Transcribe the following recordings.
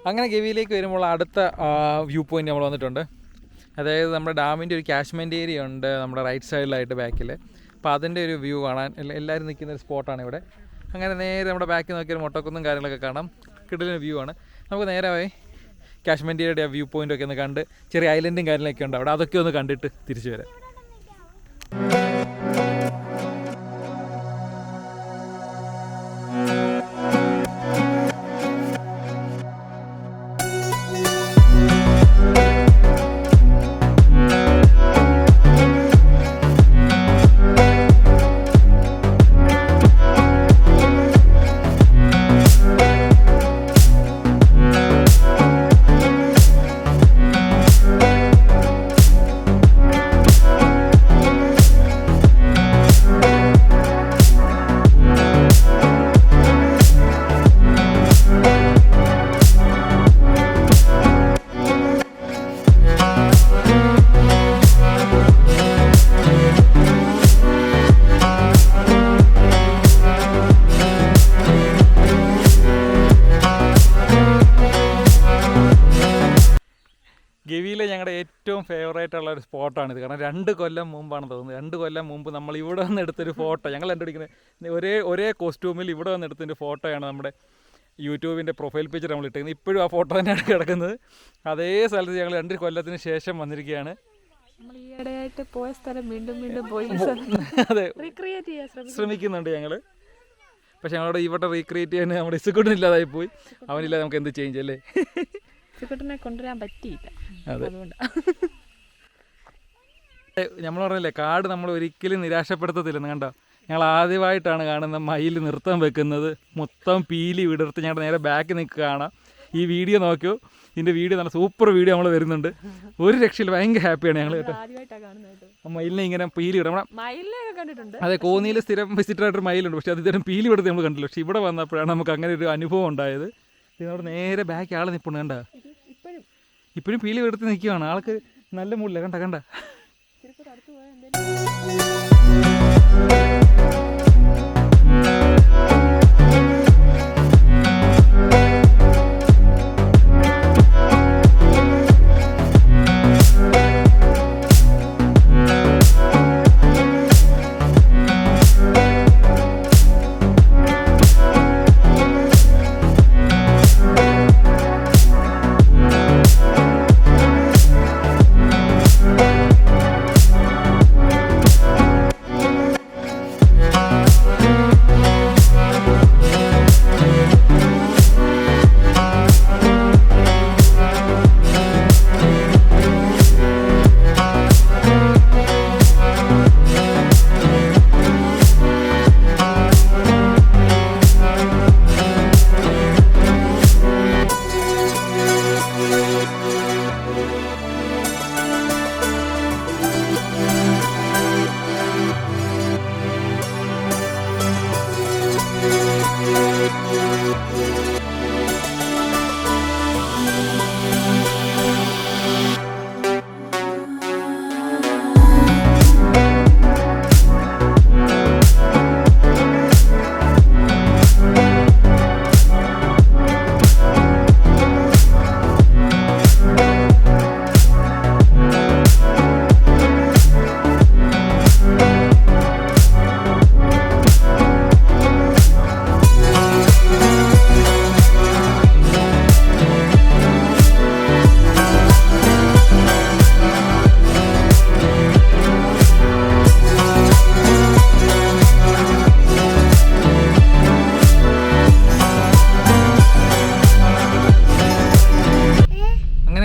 അങ്ങനെ ഗവിയിലേക്ക് വരുമ്പോൾ അടുത്ത വ്യൂ പോയിൻ്റ് നമ്മൾ വന്നിട്ടുണ്ട്. അതായത് നമ്മുടെ ഡാമിൻ്റെ ഒരു കാച്ച്മെൻറ്റ് ഏരിയ ഉണ്ട് നമ്മുടെ റൈറ്റ് സൈഡിലായിട്ട് ബാക്കിൽ. അപ്പോൾ അതിൻ്റെ ഒരു വ്യൂ കാണാൻ എല്ലാവരും നിൽക്കുന്ന ഒരു സ്പോട്ടാണ് ഇവിടെ. അങ്ങനെ നേരെ നമ്മുടെ ബാക്കിൽ നോക്കിയാൽ മൊട്ടക്കുന്നും കാര്യങ്ങളൊക്കെ കാണാം. കിടലിന് വ്യൂ ആണ്. നമുക്ക് നേരെ പോയി കാശ്മീർ ഏരിയയുടെ വ്യൂ പോയിൻ്റൊക്കെ ഒന്ന് കണ്ട് ചെറിയ ഐലൻഡും കാര്യങ്ങളൊക്കെ ഉണ്ട് അവിടെ, അതൊക്കെ ഒന്ന് കണ്ടിട്ട് തിരിച്ചു വരാം. ഗവിയിലെ ഞങ്ങളുടെ ഏറ്റവും ഫേവറേറ്റ് ഉള്ള ഒരു സ്പോട്ടാണിത്. കാരണം 2 കൊല്ലം മുമ്പാണ് തോന്നുന്നത്. 2 കൊല്ലം മുമ്പ് നമ്മൾ ഇവിടെ വന്ന് എടുത്തൊരു ഫോട്ടോ, ഞങ്ങൾ കണ്ടുപിടിക്കുന്നത് ഒരേ കോസ്റ്റ്യൂമിൽ ഇവിടെ വന്ന് എടുത്തതിൻ്റെ ഫോട്ടോയാണ് നമ്മുടെ യൂട്യൂബിൻ്റെ പ്രൊഫൈൽ പിക്ചർ നമ്മൾ ഇട്ടിരിക്കുന്നത്. ഇപ്പോഴും ആ ഫോട്ടോ തന്നെയാണ് കിടക്കുന്നത്. അതേ സ്ഥലത്ത് ഞങ്ങൾ 2 കൊല്ലത്തിന് ശേഷം വന്നിരിക്കുകയാണ്. പോയ സ്ഥലം വീണ്ടും വീണ്ടും പോയി അതെ ശ്രമിക്കുന്നുണ്ട് ഞങ്ങൾ. പക്ഷെ ഞങ്ങളുടെ ഇവിടെ റീക്രിയേറ്റ് ചെയ്യാൻ നമ്മുടെ ഇസുക്കുട്ടനില്ലാതായി പോയി. അവനില്ലാതെ നമുക്ക് എന്ത് ചേഞ്ച് അല്ലേ? കൊണ്ടുവരാൻ പറ്റിയില്ല. അതെ, നമ്മൾ പറഞ്ഞില്ലേ കാട് നമ്മൾ ഒരിക്കലും നിരാശപ്പെടുത്തത്തില്ലെന്ന്. കണ്ടോ, ഞങ്ങൾ ആദ്യമായിട്ടാണ് കാണുന്ന മയിൽ നൃത്തം വെക്കുന്നത്. മൊത്തം പീലി വിടർത്തി ഞങ്ങളുടെ നേരെ ബാക്ക് നിൽക്കുക കാണാം. ഈ വീഡിയോ നോക്കിയോ, ഇതിൻ്റെ വീഡിയോ നല്ല സൂപ്പർ വീഡിയോ നമ്മൾ വരുന്നുണ്ട്. ഒരു രക്ഷയിൽ ഭയങ്കര ഹാപ്പിയാണ് ഞങ്ങൾ കേട്ടോ. മയിലിനെ ഇങ്ങനെ പീലി വിടും. അതെ, കോന്നിയിൽ സ്ഥിരം വിസിറ്ററായിട്ടൊരു മയിലുണ്ട്, പക്ഷേ അത് ഇത്തരം പീലി വിടുന്നത് നമ്മൾ കണ്ടില്ല. പക്ഷേ ഇവിടെ വന്നപ്പോഴാണ് നമുക്ക് അങ്ങനെ ഒരു അനുഭവം ഉണ്ടായത്. നമ്മുടെ നേരെ ബാക്ക് ആൾ നിൽപ്പുണ്ട്. കണ്ട, ഇപ്പോഴും പീലി എടുത്ത് നിൽക്കുകയാണ്. ആൾക്ക് നല്ല മൂടില്ല. കണ്ട കണ്ട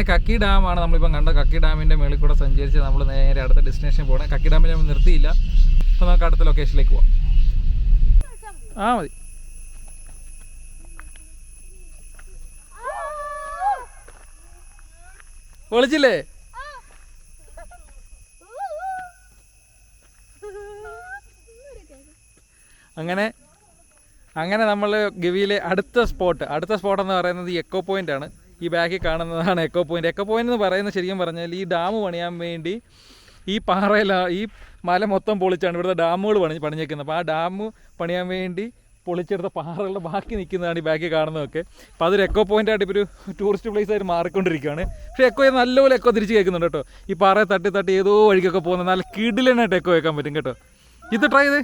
കക്കി ഡാമാണ് നമ്മളിപ്പം കണ്ട. കക്കി ഡാമിൻ്റെ മേളിൽ കൂടെ സഞ്ചരിച്ച് നമ്മൾ നേരെ അടുത്ത ഡെസ്റ്റിനേഷൻ പോകണം. കക്കി ഡാമിൽ നമ്മൾ നിർത്തിയില്ല. അപ്പോൾ നമുക്ക് അടുത്ത ലൊക്കേഷനിലേക്ക് പോവാം. മതി. പൊളിച്ചില്ലേ? അങ്ങനെ നമ്മൾ ഗവിയിലെ അടുത്ത സ്പോട്ട് എന്ന് പറയുന്നത് ഈ എക്കോ പോയിൻ്റ് ആണ്. ഈ ബാക്കിൽ കാണുന്നതാണ് എക്കോ പോയിൻ്റ്. എക്കോ പോയിൻ്റ് എന്ന് പറയുന്നത് ശരിക്കും പറഞ്ഞാൽ ഈ ഡാം പണിയാൻ വേണ്ടി ഈ പാറയിൽ ഈ മല മൊത്തം പൊളിച്ചാണ് ഇവിടുത്തെ ഡാമുകൾ പണിഞ്ഞേക്കുന്നത്. അപ്പോൾ ആ ഡാം പണിയാൻ വേണ്ടി പൊളിച്ചെടുത്ത പാറകളുടെ ബാക്കി നിൽക്കുന്നതാണ് ഈ ബാക്കിൽ കാണുന്നതൊക്കെ. അപ്പോൾ അതൊരു എക്കോ പോയിൻ്റായിട്ട് ഇപ്പോൾ ഒരു ടൂറിസ്റ്റ് പ്ലേസ് ആയിട്ട് മാറിക്കൊണ്ടിരിക്കുകയാണ്. പക്ഷേ എക്കോ നല്ലപോലെ എക്കോ തിരിച്ച് കേൾക്കുന്നുണ്ട് കേട്ടോ. ഈ പാറയെ തട്ടി തട്ടി ഏതോ വഴിക്കൊക്കെ പോകുന്നത് നല്ല കിടിലനായിട്ട് എക്കോ കേൾക്കാൻ പറ്റും കേട്ടോ. ഇത് ട്രൈ ചെയ്തേ.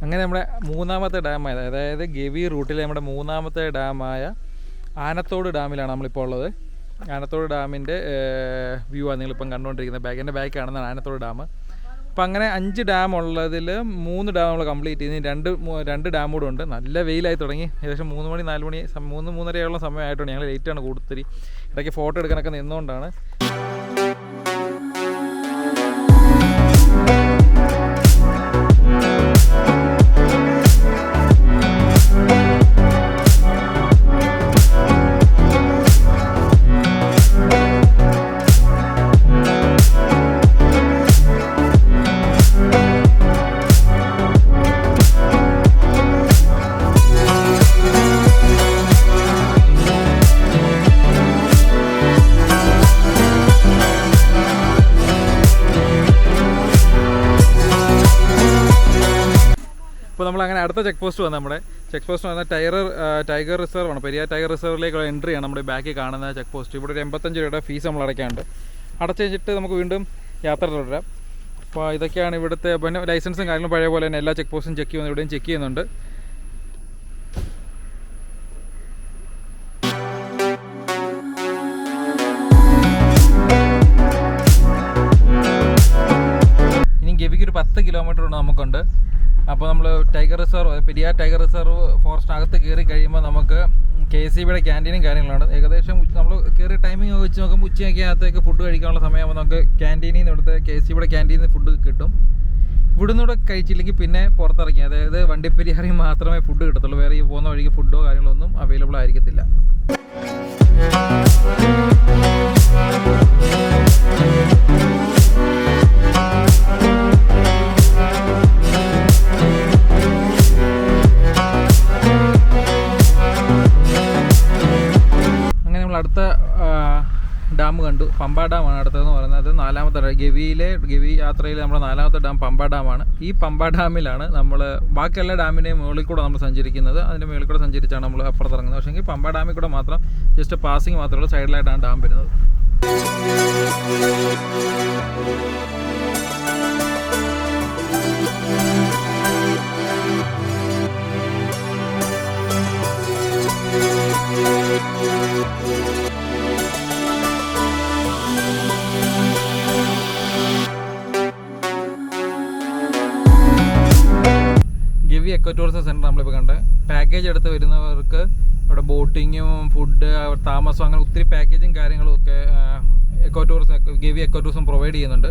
അങ്ങനെ നമ്മുടെ മൂന്നാമത്തെ ഡാമായ, അതായത് ഗവി റൂട്ടിലെ നമ്മുടെ മൂന്നാമത്തെ ഡാമായ ആനത്തോട് ഡാമിലാണ് നമ്മളിപ്പോൾ ഉള്ളത്. ആനത്തോട് ഡാമിൻ്റെ വ്യൂ ആണ് നിങ്ങളിപ്പം കണ്ടുകൊണ്ടിരിക്കുന്നത്. എൻ്റെ ബാക്ക് കാണുന്നതാണ് ആനത്തോട് ഡാം. അപ്പം അങ്ങനെ 5 ഡാം ഉള്ളതിൽ 3 ഡാം നമ്മൾ കംപ്ലീറ്റ് ചെയ്ത് രണ്ട് ഡാം കൂടെ ഉണ്ട്. നല്ല വെയിലായി തുടങ്ങി. ഏകദേശം 3 മണി 4 മണി 3-3:30 സമയമായിട്ടുണ്ട്. ഞങ്ങൾ ലേറ്റാണ് കൂടുതൽ. ഇടയ്ക്ക് ഫോട്ടോ എടുക്കാനൊക്കെ നിന്നുകൊണ്ടാണ്. അപ്പോൾ നമ്മളങ്ങനെ അടുത്ത ചെക്ക് പോസ്റ്റ് വന്നത് നമ്മുടെ ചെക്ക് പോസ്റ്റ് വന്നാൽ ടൈഗർ റിസർവ് ആണ്. പെരിയാർ ടൈഗർ റിസർവിലേക്കുള്ള എൻട്രിയാണ് നമ്മുടെ ബാക്കിൽ കാണുന്ന ചെക്ക് പോസ്റ്റ്. ഇവിടെ ഒരു 85 രൂപയുടെ ഫീസ് നമ്മൾ അടയ്ക്കാനുണ്ട്. അടച്ചു കഴിഞ്ഞിട്ട് നമുക്ക് വീണ്ടും യാത്ര തുടരാം. അപ്പോൾ ഇതൊക്കെയാണ് ഇവിടുത്തെ. പിന്നെ ലൈസൻസും കാര്യങ്ങളും പഴയ പോലെ തന്നെ എല്ലാ ചെക്ക് പോസ്റ്റും ചെക്ക് ചെയ്യുന്നു. ഇവിടെയും ചെക്ക് ചെയ്യുന്നുണ്ട്. ഇനി ഗവിക്ക് ഒരു 10 കിലോമീറ്റർ നമുക്കുണ്ട്. അപ്പോൾ നമ്മൾ പെരിയാർ ടൈഗർ റിസർവ് ഫോറസ്റ്റിനകത്ത് കയറി കഴിയുമ്പോൾ നമുക്ക് KCBയുടെ ക്യാൻറ്റീനും കാര്യങ്ങളാണ്. ഏകദേശം നമ്മൾ കയറിയ ടൈമിംഗ് വെച്ച് നോക്കുമ്പോൾ ഉച്ചയ്ക്കകത്തേക്ക് ഫുഡ് കഴിക്കാനുള്ള സമയമാകുമ്പോൾ നമുക്ക് ക്യാൻറ്റീനിൽ നിന്ന് ഇവിടുത്തെ KCBയുടെ ക്യാൻറ്റീനിൽ നിന്ന് ഫുഡ് കിട്ടും. ഇവിടുന്ന് കൂടെ കഴിച്ചില്ലെങ്കിൽ പിന്നെ പുറത്തിറങ്ങി, അതായത് വണ്ടിപ്പെരിയാറിൽ മാത്രമേ ഫുഡ് കിട്ടത്തുള്ളൂ. വേറെ ഈ പോകുന്ന വഴിക്ക് ഫുഡോ കാര്യങ്ങളൊന്നും അവൈലബിൾ ആയിരിക്കത്തില്ല. അടുത്ത ഡാം കണ്ടു. പമ്പ ഡാമാണ് അടുത്തതെന്ന് പറയുന്നത്. 4ാമത്തെ ഗവി യാത്രയിൽ നമ്മുടെ 4ാമത്തെ ഡാം പമ്പ ഡാമാണ്. ഈ പമ്പ ഡാമിലാണ് നമ്മൾ ബാക്കി എല്ലാ ഡാമിൻ്റെയും മുകളിൽ കൂടെ നമ്മൾ സഞ്ചരിക്കുന്നത്. അതിൻ്റെ മുകളിൽ കൂടെ സഞ്ചരിച്ചാണ് നമ്മൾ അപ്പുറത്തിറങ്ങുന്നത്. പക്ഷേ പമ്പ ഡാമിൽ കൂടെ മാത്രം ജസ്റ്റ് പാസിങ് മാത്രമേ ഉള്ളൂ. സൈഡിലായിട്ടാണ് ഡാം വരുന്നത്. ഗവി എക്കോ ടൂറിസം സെൻറ്റർ നമ്മളിപ്പോൾ കണ്ട്. പാക്കേജ് എടുത്ത് വരുന്നവർക്ക് അവിടെ ബോട്ടിങ്ങും ഫുഡ് താമസം അങ്ങനെ ഒത്തിരി പാക്കേജും കാര്യങ്ങളും ഒക്കെ ഗവി എക്കോ ടൂറിസം പ്രൊവൈഡ് ചെയ്യുന്നുണ്ട്.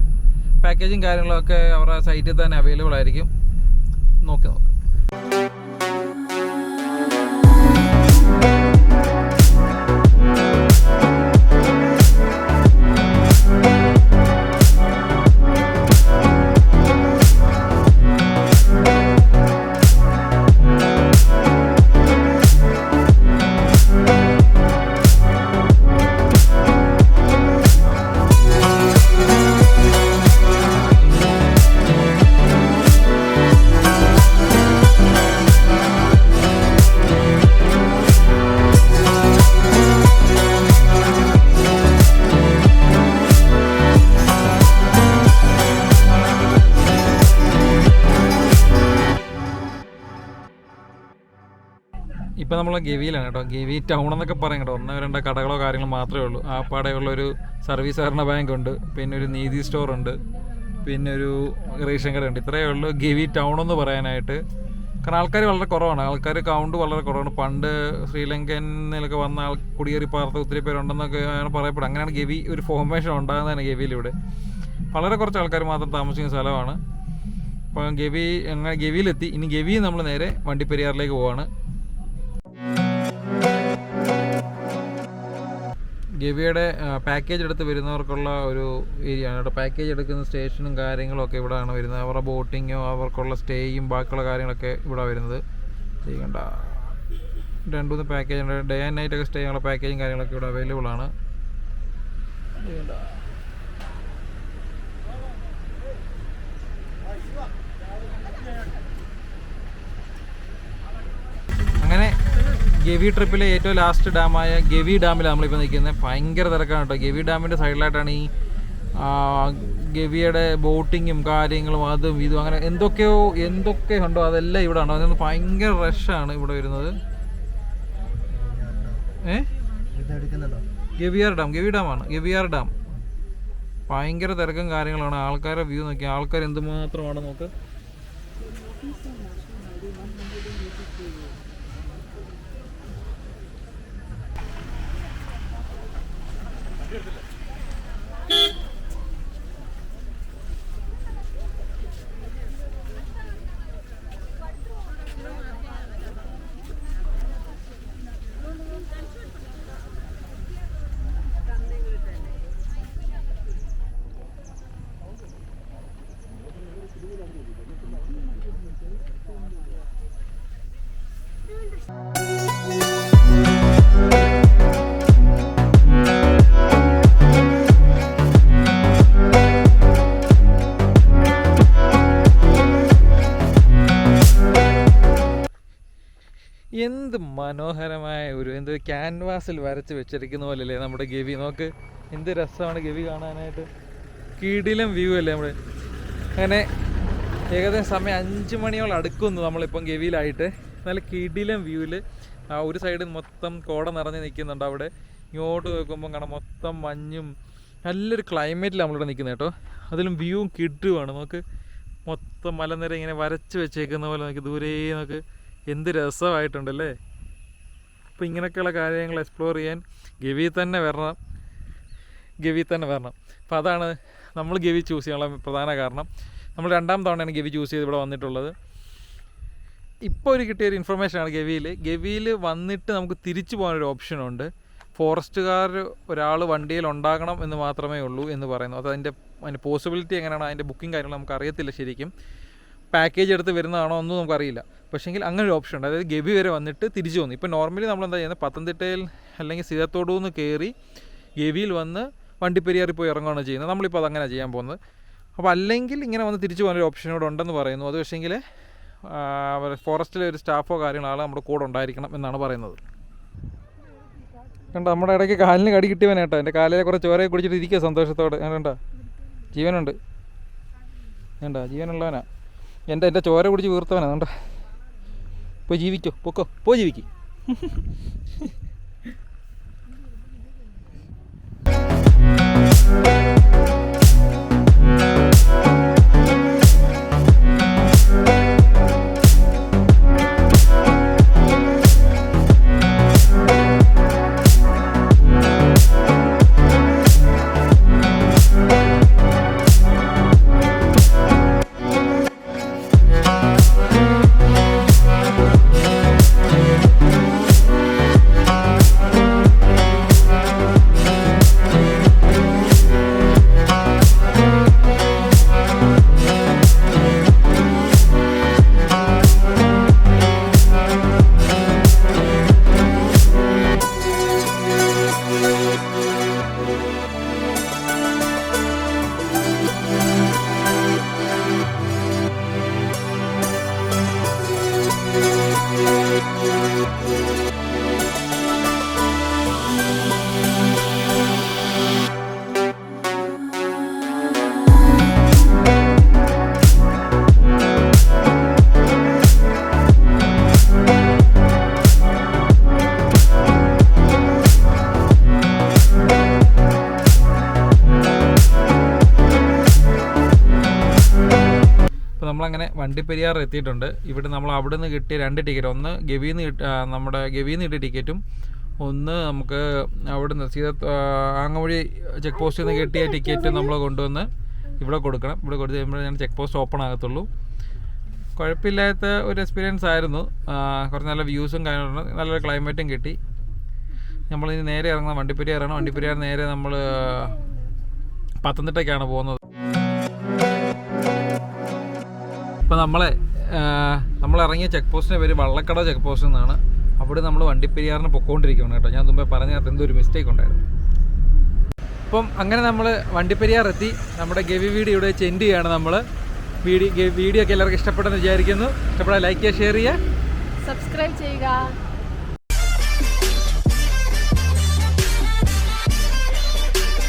പാക്കേജും കാര്യങ്ങളൊക്കെ അവരുടെ സൈറ്റിൽ തന്നെ അവൈലബിൾ ആയിരിക്കും. നോക്കി. ഇപ്പോൾ നമ്മൾ ഗവിയിലാണ് കേട്ടോ. ഗവി ടൗൺ എന്നൊക്കെ പറയും കേട്ടോ. 1-2 കടകളോ കാര്യങ്ങളോ മാത്രമേ ഉള്ളൂ. ആപ്പാടെയുള്ളൊരു സർവീസ് സഹകരണ ബാങ്കുണ്ട്, പിന്നെ ഒരു നീതി സ്റ്റോറുണ്ട്, പിന്നെ ഒരു റേഷൻ കട ഉണ്ട്. ഇത്രയേ ഉള്ളൂ ഗവി ടൗൺ എന്ന് പറയാനായിട്ട്. കാരണം ആൾക്കാർ വളരെ കുറവാണ്, ആൾക്കാർ കൗണ്ട് വളരെ കുറവാണ്. പണ്ട് ശ്രീലങ്കനിലൊക്കെ വന്ന കുടിയേറി പാർത്ത ഒത്തിരി പേരുണ്ടെന്നൊക്കെ പറയപ്പെടും. അങ്ങനെയാണ് ഗവി ഒരു ഫോർമേഷൻ ഉണ്ടാകുന്നതാണ് ഗവിയിലിവിടെ. വളരെ കുറച്ച് ആൾക്കാർ മാത്രം താമസിക്കുന്ന സ്ഥലമാണ്. അപ്പം ഗവിയിലെത്തി. ഇനി ഗവി നമ്മൾ നേരെ വണ്ടിപ്പെരിയാറിലേക്ക് പോവാണ്. ഗവിയുടെ പാക്കേജ് എടുത്ത് വരുന്നവർക്കുള്ള ഒരു ഏരിയ ആണ് കേട്ടോ. പാക്കേജ് എടുക്കുന്ന സ്റ്റേഷനും കാര്യങ്ങളും ഒക്കെ ഇവിടെയാണ് വരുന്നത്. അവരുടെ ബോട്ടിങ്ങോ അവർക്കുള്ള സ്റ്റേയും ബാക്കിയുള്ള കാര്യങ്ങളൊക്കെ ഇവിടെ വരുന്നത്. ചെയ്യണ്ട 2-3 പാക്കേജ് ഉണ്ട്. ഡേ ആൻഡ് നൈറ്റ് ഒക്കെ സ്റ്റേ ചെയ്യാനുള്ള പാക്കേജും കാര്യങ്ങളൊക്കെ ഇവിടെ അവൈലബിൾ ആണ്. അങ്ങനെ ഗവി ട്രിപ്പിലെ ഏറ്റവും ലാസ്റ്റ് ഡാമായ ഗവി ഡാമിലാണ് നമ്മളിപ്പോൾ നിൽക്കുന്നത്. ഭയങ്കര തിരക്കാണ് കേട്ടോ. ഗവി ഡാമിൻ്റെ സൈഡിലായിട്ടാണ് ഈ ഗവിയുടെ ബോട്ടിങ്ങും കാര്യങ്ങളും അതും ഇതും അങ്ങനെ എന്തൊക്കെ ഉണ്ടോ അതെല്ലാം ഇവിടെ ഉണ്ടോ. അതിനൊന്ന് ഭയങ്കര റഷാണ് ഇവിടെ വരുന്നത്. ഗവി ഡാമാണ്. ഗവിയാർ ഡാം ഭയങ്കര തിരക്കും കാര്യങ്ങളാണ്. ആൾക്കാരുടെ വ്യൂ നോക്കി, ആൾക്കാർ എന്തുമാത്രമാണ് നോക്ക്. എന്ത് മനോഹരമായ എന്ത് ക്യാൻവാസിൽ വരച്ച് വെച്ചിരിക്കുന്ന പോലെയല്ലേ നമ്മുടെ ഗവി. നോക്ക് എന്ത് രസമാണ് ഗവി കാണാനായിട്ട്. കിടിലം വ്യൂ അല്ലേ നമ്മൾ. അങ്ങനെ ഏകദേശം സമയം 5 മണിയോളം അടുക്കുന്നു നമ്മളിപ്പം ഗവിയിലായിട്ട്. നല്ല കിടിലം വ്യൂവിൽ ഒരു സൈഡിൽ മൊത്തം കോട നിറഞ്ഞ് നിൽക്കുന്നുണ്ട്. അവിടെ ഇങ്ങോട്ട് നോക്കുമ്പം കാണാം മൊത്തം മഞ്ഞും നല്ലൊരു ക്ലൈമറ്റിൽ നമ്മളിവിടെ നിൽക്കുന്നത് കേട്ടോ. അതിലും വ്യൂവും കിട്ടുവാണ്. നമുക്ക് മൊത്തം മലനിര ഇങ്ങനെ വരച്ച് വെച്ചേക്കുന്ന പോലെ നമുക്ക് ദൂരെ നമുക്ക് എന്ത് രസമായിട്ടുണ്ടല്ലേ. അപ്പോൾ ഇങ്ങനെയൊക്കെയുള്ള കാര്യങ്ങൾ എക്സ്പ്ലോർ ചെയ്യാൻ ഗവി തന്നെ വരണം. അപ്പോൾ അതാണ് നമ്മൾ ഗവി ചൂസ് ചെയ്യാനുള്ള പ്രധാന കാരണം. നമ്മൾ 2ാം തവണയാണ് ഗവി ചൂസ് ചെയ്ത് ഇവിടെ വന്നിട്ടുള്ളത്. ഇപ്പോൾ കിട്ടിയൊരു ഇൻഫർമേഷനാണ് ഗവിയിൽ വന്നിട്ട് നമുക്ക് തിരിച്ചു പോകാനൊരു ഓപ്ഷനുണ്ട്. ഫോറസ്റ്റുകാർ ഒരാൾ വണ്ടിയിൽ ഉണ്ടാകണം എന്ന് മാത്രമേ ഉള്ളൂ എന്ന് പറയുന്നു. അത് അതിൻ്റെ പോസിബിലിറ്റി എങ്ങനെയാണ്, അതിൻ്റെ ബുക്കിംഗ് കാര്യങ്ങൾ നമുക്ക് അറിയത്തില്ല ശരിക്കും. പാക്കേജ് എടുത്ത് വരുന്നതാണോ ഒന്നും നമുക്കറിയില്ല. പക്ഷേങ്കിൽ അങ്ങനെ ഒരു ഓപ്ഷൻ ഉണ്ട്. അതായത് ഗവി വരെ വന്നിട്ട് തിരിച്ചു വന്നു. ഇപ്പോൾ നോർമലി നമ്മളെന്താ ചെയ്യുന്നത്, പത്തനംതിട്ടയിൽ അല്ലെങ്കിൽ സീതത്തോടു നിന്ന് കയറി ഗവിയിൽ വന്ന് വണ്ടിപ്പെരിയാറിൽ പോയി ഇറങ്ങുകയാണ് ചെയ്യുന്നത്. നമ്മളിപ്പോൾ അതങ്ങനെ ചെയ്യാൻ പോകുന്നത്. അപ്പോൾ അല്ലെങ്കിൽ ഇങ്ങനെ വന്ന് തിരിച്ചു പോകാനൊരു ഓപ്ഷൻ ഇവിടെ ഉണ്ടെന്ന് പറയുന്നു. അത് പക്ഷേങ്കിൽ ഫോറസ്റ്റിലെ ഒരു സ്റ്റാഫോ കാര്യങ്ങളോ നമ്മുടെ കൂടെ ഉണ്ടായിരിക്കണം എന്നാണ് പറയുന്നത്. കണ്ടോ നമ്മുടെ ഇടയ്ക്ക് കാലിന് കടി കിട്ടിയവനേട്ടോ. എൻ്റെ കാലിലെ കുറച്ച് ചോരയെ കുടിച്ചിട്ട് ഇരിക്കുക സന്തോഷത്തോടെ. കണ്ടോ ജീവനുണ്ട്. കണ്ടോ ജീവനുള്ളവനാ. എൻ്റെ ചോര കുടിച്ച് വീർത്തവനാ. കണ്ടോ പോയി ജീവിക്കോ, പോയി ജീവിക്കും. നമ്മളങ്ങനെ വണ്ടിപ്പെരിയാർ എത്തിയിട്ടുണ്ട്. ഇവിടെ നമ്മൾ അവിടെ നിന്ന് കിട്ടിയ 2 ടിക്കറ്റ്, ഒന്ന് നമ്മുടെ ഗവിന്ന് കിട്ടിയ ടിക്കറ്റും ഒന്ന് നമുക്ക് അവിടുന്ന് ആങ്ങമൂഴി ചെക്ക് പോസ്റ്റിൽ നിന്ന് കിട്ടിയ ടിക്കറ്റ് നമ്മൾ കൊണ്ടുവന്ന് ഇവിടെ കൊടുക്കണം. ഇവിടെ കൊടുത്ത് കഴിയുമ്പോൾ ചെക്ക് പോസ്റ്റ് ഓപ്പൺ ആകത്തുള്ളൂ. കുഴപ്പമില്ലാത്ത ഒരു എക്സ്പീരിയൻസ് ആയിരുന്നു. കുറച്ച് നല്ല വ്യൂസും കാര്യങ്ങളും നല്ലൊരു ക്ലൈമറ്റും കിട്ടി. നമ്മളിനി നേരെ ഇറങ്ങുന്ന വണ്ടിപ്പെരിയാറാണ്. വണ്ടിപ്പെരിയാർ നേരെ നമ്മൾ പത്തനംതിട്ടയ്ക്കാണ് പോകുന്നത്. ഇപ്പോൾ നമ്മൾ ഇറങ്ങിയ ചെക്ക് പോസ്റ്റിൻ്റെ പേര് വള്ളക്കട ചെക്ക് പോസ്റ്റ് എന്നാണ്. അവിടെ നമ്മൾ വണ്ടിപ്പെരിയാറിന് പൊക്കോണ്ടിരിക്കുകയാണ് കേട്ടോ. ഞാൻ മുമ്പേ പറഞ്ഞതിനകത്ത് എന്തോ ഒരു മിസ്റ്റേക്ക് ഉണ്ടായിരുന്നു. അപ്പം അങ്ങനെ നമ്മൾ വണ്ടിപ്പെരിയാർ എത്തി. നമ്മുടെ ഗവി വീഡിയോ ഇവിടെ വെച്ച് എൻഡ് ചെയ്യാണ് നമ്മൾ. വീഡിയോ ഒക്കെ എല്ലാവർക്കും ഇഷ്ടപ്പെട്ടെന്ന് വിചാരിക്കുന്നു. ഇഷ്ടപ്പെടാൻ ലൈക്ക് ചെയ്യുക, ഷെയർ ചെയ്യുക, സബ്സ്ക്രൈബ് ചെയ്യുക.